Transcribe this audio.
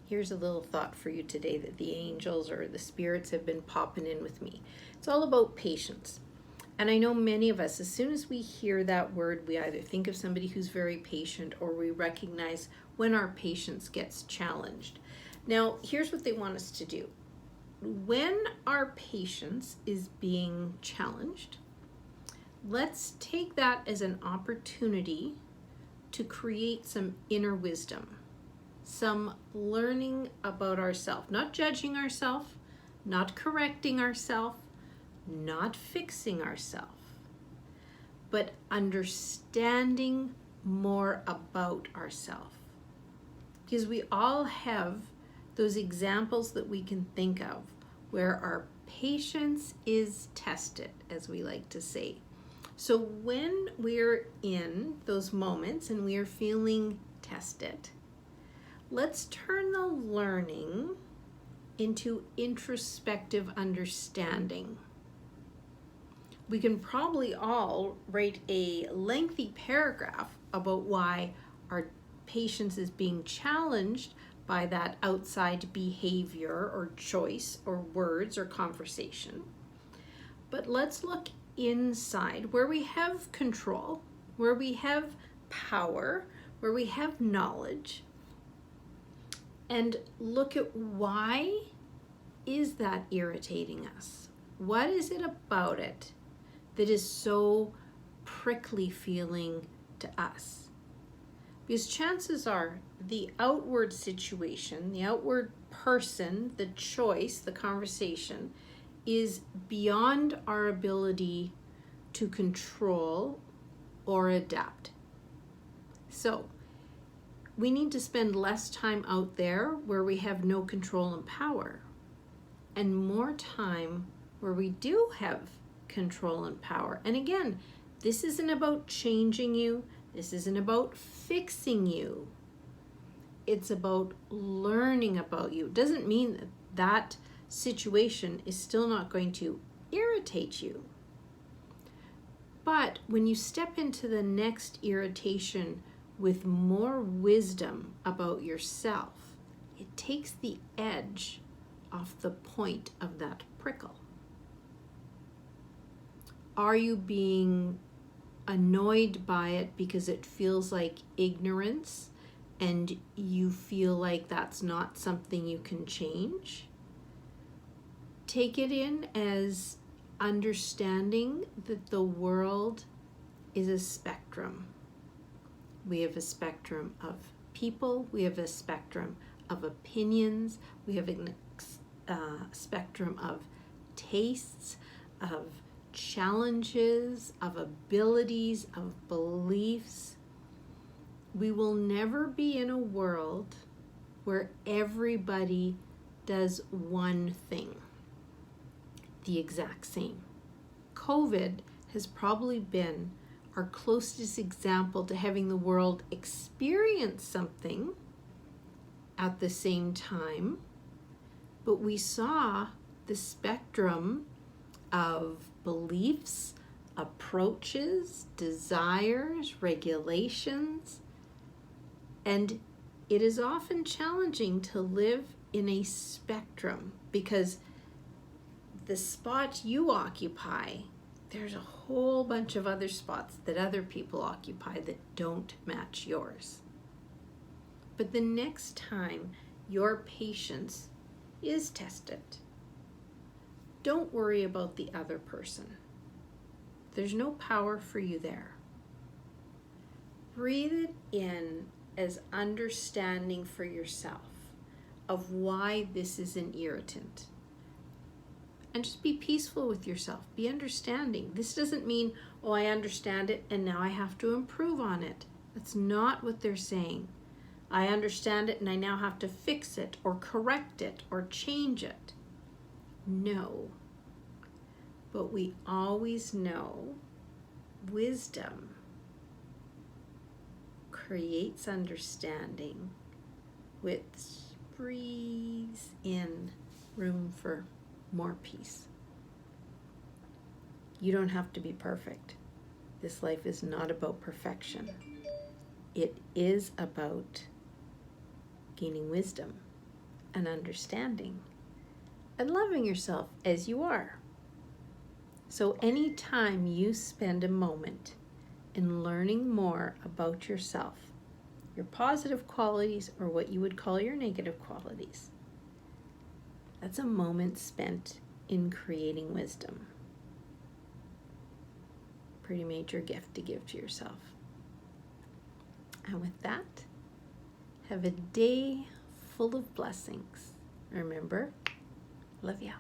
Here's a little thought for you today that the angels or the spirits have been popping in with me. It's all about patience. And I know many of us, as soon as we hear that word, we either think of somebody who's very patient or we recognize when our patience gets challenged. Now, here's what they want us to do. When our patience is being challenged, let's take that as an opportunity to create some inner wisdom, some learning about ourselves, not judging ourselves, not correcting ourselves, not fixing ourselves, but understanding more about ourselves. Because we all have those examples that we can think of where our patience is tested, as we like to say. So when we're in those moments and we are feeling tested, let's turn the learning into introspective understanding. We can probably all write a lengthy paragraph about why our patience is being challenged by that outside behavior or choice or words or conversation. But let's look inside where we have control, where we have power, where we have knowledge, and look at why is that irritating us? What is it about it that is so prickly feeling to us? Because chances are the outward situation, the outward person, the choice, the conversation is beyond our ability to control or adapt. So we need to spend less time out there where we have no control and power, and more time where we do have control and power. And again, this isn't about changing you. This isn't about fixing you. It's about learning about you. It doesn't mean that that situation is still not going to irritate you. But when you step into the next irritation with more wisdom about yourself, it takes the edge off the point of that prickle. Are you being annoyed by it because it feels like ignorance and you feel like that's not something you can change? Take it in as understanding that the world is a spectrum. We have a spectrum of people, we have a spectrum of opinions, we have a spectrum of tastes, of challenges, of abilities, of beliefs. We will never be in a world where everybody does one thing the exact same. COVID has probably been our closest example to having the world experience something at the same time, but we saw the spectrum of beliefs, approaches, desires, regulations, and it is often challenging to live in a spectrum because the spot you occupy, there's a whole bunch of other spots that other people occupy that don't match yours. But the next time your patience is tested, don't worry about the other person. There's no power for you there. Breathe it in as understanding for yourself of why this is an irritant. And just be peaceful with yourself. Be understanding. This doesn't mean, oh, I understand it and now I have to improve on it. That's not what they're saying. I understand it and I now have to fix it or correct it or change it. No. But we always know wisdom creates understanding, which breathes in room for more peace. You don't have to be perfect. This life is not about perfection. It is about gaining wisdom and understanding and loving yourself as you are. So anytime you spend a moment in learning more about yourself, your positive qualities or what you would call your negative qualities, that's a moment spent in creating wisdom. Pretty major gift to give to yourself. And with that, have a day full of blessings. Remember, love ya.